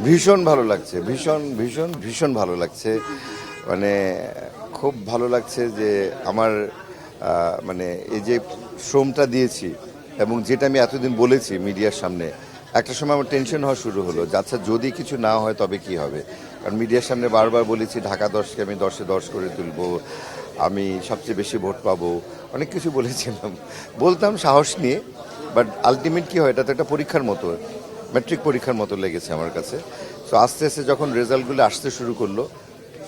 ভীষণ ভালো লাগছে, ভীষণ ভীষণ ভীষণ ভালো লাগছে। মানে খুব ভালো লাগছে যে আমার মানে এই যে শ্রমটা দিয়েছি এবং যেটা আমি এতদিন বলেছি মিডিয়ার সামনে, একটা সময় আমার টেনশন হওয়া শুরু হলো যে আচ্ছা যদি কিছু না হয় তবে কি হবে। কারণ মিডিয়ার সামনে বারবার বলেছি ঢাকা 10কে আমি 10-এ 10 করে তুলবো, আমি সবচেয়ে বেশি ভোট পাবো, অনেক কিছু বলেছিলাম, বলতাম সাহস নিয়ে। বাট আলটিমেট কী হয়, এটা তো একটা পরীক্ষার মতো, ম্যাট্রিক পরীক্ষার মতো লেগেছে আমার কাছে। তো আস্তে আস্তে যখন রেজাল্টগুলো আসতে শুরু করলো,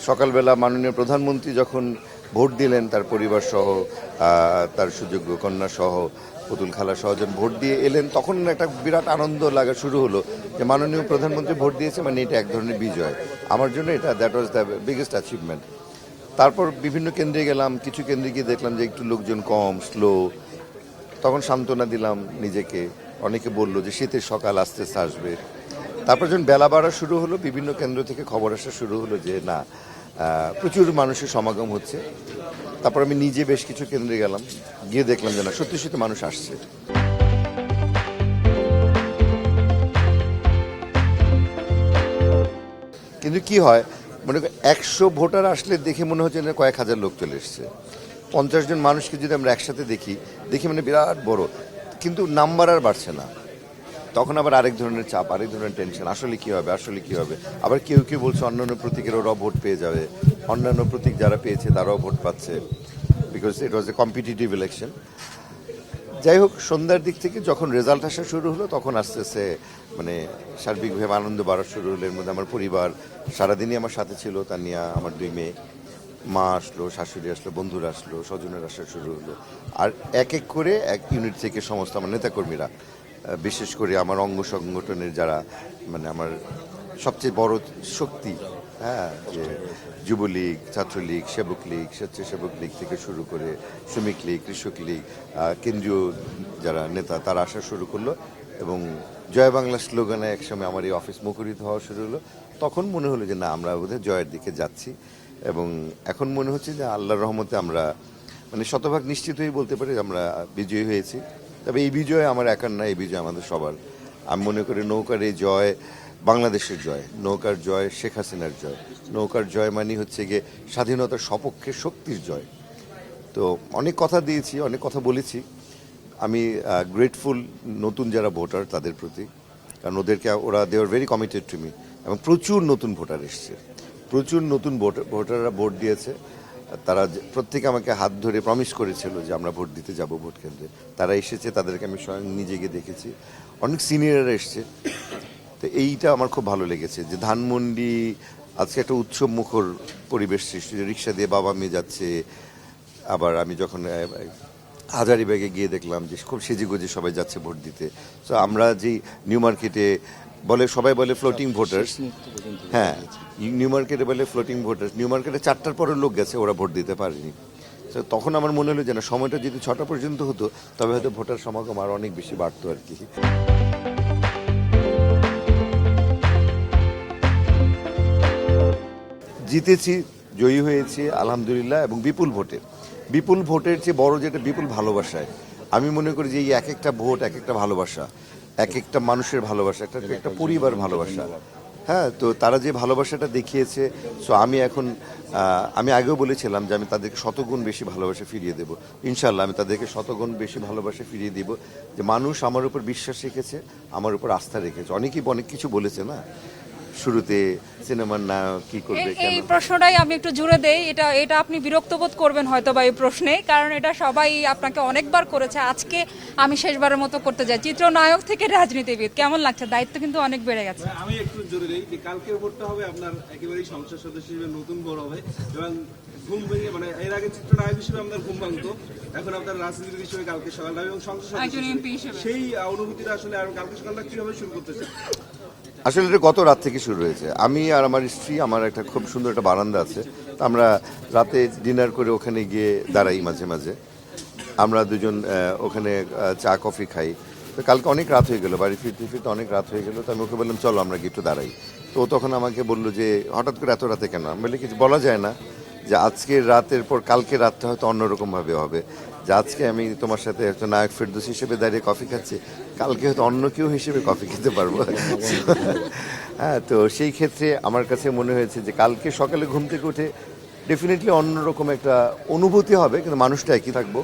সকালবেলা মাননীয় প্রধানমন্ত্রী যখন ভোট দিলেন তার পরিবার সহ, তার সুযোগ্য কন্যা সহ, পুতুল খালা সহ যখন ভোট দিয়ে এলেন, তখন একটা বিরাট আনন্দ লাগা শুরু হলো যে মাননীয় প্রধানমন্ত্রী ভোট দিয়েছে, মানে এটা এক ধরনের বিজয় আমার জন্য, এটা that was the biggest achievement. তারপর বিভিন্ন কেন্দ্রে গেলাম, কিছু কেন্দ্রে গিয়ে দেখলাম যে একটু লোকজন কম, স্লো, তখন সান্ত্বনা দিলাম নিজেকে। অনেকে বললো যে শীতের সকাল আস্তে আস্তে আসবে। তারপর যখন বেলা বাড়া শুরু হলো, বিভিন্ন কেন্দ্র থেকে খবর আসা শুরু হলো যে না, প্রচুর মানুষের সমাগম হচ্ছে। তারপর আমি নিজে বেশ কিছু কেন্দ্রে গেলাম, গিয়ে দেখলাম যে না, সত্যি সত্যি মানুষ আসছে। কিন্তু কি হয়, মনে করেন 100 ভোটার আসলে দেখে মনে হচ্ছে না কয়েক হাজার লোক চলে এসছে। 50 জন মানুষকে যদি আমরা একসাথে দেখি মানে বিরাট বড়, কিন্তু নাম্বার আর বাড়ছে না। তখন আবার আরেক ধরনের চাপ, আরেক ধরনের টেনশন, আসলে কি হবে, আসলে কি হবে। আবার কেউ কেউ বলছে অন্যান্য প্রতীকের ওরাও ভোট পেয়ে যাবে, অন্যান্য প্রতীক যারা পেয়েছে তারাও ভোট পাচ্ছে, because it was A competitive election. যাই হোক, সন্ধ্যার দিক থেকে যখন রেজাল্ট আসা শুরু হলো, তখন আস্তে আস্তে মানে সার্বিকভাবে আনন্দ বাড়া শুরু হলো। এর মধ্যে আমার পরিবার সারাদিনই আমার সাথে ছিল, তানিয়া, আমার 2 মেয়ে, মা আসলো, শাশুড়ি আসলো, বন্ধুরা আসলো, স্বজনের আসা শুরু হলো। আর এক এক করে এক ইউনিট থেকে সমস্ত আমার নেতাকর্মীরা, বিশেষ করে আমার অঙ্গ সংগঠনের যারা, মানে আমার সবচেয়ে বড় শক্তি, হ্যাঁ, যে যুবলীগ, ছাত্রলীগ, সেবক লীগ, স্বেচ্ছাসেবক লীগ থেকে শুরু করে শ্রমিক লীগ, কৃষক লীগ, কেন্দ্রীয় যারা নেতা, তারা আসা শুরু করলো। এবং জয় বাংলা স্লোগানে একসময় আমার এই অফিস মুখরিত হওয়া শুরু হলো। তখন মনে হলো যে না, আমরা বোধহয় জয়ের দিকে যাচ্ছি। এবং এখন মনে হচ্ছে যে আল্লাহর রহমতে আমরা মানে শতভাগ নিশ্চিত হয়ে বলতে পারি আমরা বিজয়ী হয়েছি। তবে এই বিজয় আমার একার না, এই বিজয় আমাদের সবার। আমি মনে করি নৌকার এই জয় বাংলাদেশের জয়, নৌকার জয় শেখ হাসিনার জয়, নৌকার জয় মানে হচ্ছে গিয়ে স্বাধীনতার সপক্ষে শক্তির জয়। তো অনেক কথা দিয়েছি, অনেক কথা বলেছি। আমি গ্রেটফুল নতুন যারা ভোটার তাদের প্রতি, কারণ ওরা they are very committed to me. এবং প্রচুর নতুন ভোটার এসছে, প্রচুর নতুন ভোটাররা ভোট দিয়েছে। তারা প্রত্যেকে আমাকে হাত ধরে প্রমিস করেছিল যে আমরা ভোট দিতে যাব ভোট কেন্দ্রে। তারা এসেছে, তাদেরকে আমি স্বয়ং নিজে গিয়ে দেখেছি। অনেক সিনিয়ররা এসছে। তো এইটা আমার খুব ভালো লেগেছে যে ধানমন্ডি আজকে একটা উৎসব মুখর পরিবেশ সৃষ্টি, রিক্সা দিয়ে বাবা মেয়ে যাচ্ছে। আবার আমি যখন হাজারিবাগে গিয়ে দেখলাম যে খুব সেজেগুজে সবাই যাচ্ছে ভোট দিতে। তো আমরা যেই নিউ মার্কেটে সবাই বলে ফ্লোটিং ভোটার্স, হ্যাঁ, নিউ মার্কেটে বলে ফ্লোটিং ভোটার্স, নিউ মার্কেটে 4টার পরে লোক গেছে, ওরা ভোট দিতে পারেনি। তো তখন আমার মনে হলো যে না, সময়টা যদি 6টা পর্যন্ত হতো তবে হয়তো ভোটার সমাগম আর অনেক বেশি বাড়তো আর কি। জিতেছি, জয়ী হয়েছি আলহামদুলিল্লাহ, এবং বিপুল ভোটে। বিপুল ভোটের চেয়ে বড় যেটা, বিপুল ভালোবাসায়। আমি মনে করি যে এই এক একটা ভোট এক একটা ভালোবাসা, এক একটা মানুষের ভালোবাসা, একটা পরিবার ভালোবাসা। হ্যাঁ, তো তারা যে ভালোবাসাটা দেখিয়েছে, সো আমি আগেও বলেছিলাম যে আমি তাদেরকে শতগুণ বেশি ভালোবাসা ফিরিয়ে দেবো। ইনশাল্লাহ আমি তাদেরকে শতগুণ বেশি ভালোবাসা ফিরিয়ে দিব। যে মানুষ আমার উপর বিশ্বাস রেখেছে, আমার উপর আস্থা রেখেছে। অনেকেই অনেক কিছু বলেছে না, শুরুতে সিনেমার নায়ক কি করবে, এই প্রশ্নটাই আমি একটু জুড়ে দেই। এটা আপনি বিরক্ত বোধ করবেন হয়তো বা এই প্রশ্নে, কারণ এটা সবাই আপনাকে অনেকবার করেছে। আজকে আমি শেষবারের মতো করতে যাই, চিত্রনায়ক থেকে রাজনীতিবিদ, কেমন লাগছে? দায়িত্ব কিন্তু অনেক বেড়ে গেছে। আমি একটু জোরে দেই যে কালকে ভোটটা হবে আপনার একেবারেই সংসদ সদস্য হিসেবে নতুন ভোট হবে, এবং ঘুম ভেঙে, মানে এর আগে চিত্রনায়ক হিসেবে আপনার ঘুম ভাঙতো, এখন আপনার রাজনীতিবিদ হিসেবে কালকে সকালটা এবং সংসদ সদস্য হিসেবে সেই অনুভূতিটা আসলে আর কালকে সকালটা কিভাবে শুরু করতে চান? আসলে এটা গত রাত থেকে শুরু হয়েছে। আমি আর আমার স্ত্রী, আমার একটা খুব সুন্দর একটা বারান্দা আছে, তো আমরা রাতে ডিনার করে ওখানে গিয়ে দাঁড়াই মাঝে মাঝে। আমরা দুজন ওখানে চা কফি খাই। তো কালকে অনেক রাত হয়ে গেল, বাড়ি ফিরতে ফিরতে অনেক রাত হয়ে গেল। তো আমি ওকে বললাম চলো আমরা গিয়ে একটু দাঁড়াই। তো ও তখন আমাকে বললো যে হঠাৎ করে এত রাতে কেন? আমি বলি কিছু বলা যায় না, যে আজকের রাতের পর কালকে রাতটা হয়তো অন্যরকমভাবে হবে। যে আজকে আমি তোমার সাথে একটা নায়ক ফেরদৌস হিসেবে দাঁড়িয়ে কফি খাচ্ছি, কালকে হয়তো অন্য কেউ হিসেবে কফি খেতে পারবো। হ্যাঁ, তো সেই ক্ষেত্রে আমার কাছে মনে হয়েছে যে কালকে সকালে ঘুম থেকে উঠে ডেফিনেটলি অন্যরকম একটা অনুভূতি হবে, কিন্তু মানুষটা একই থাকবো।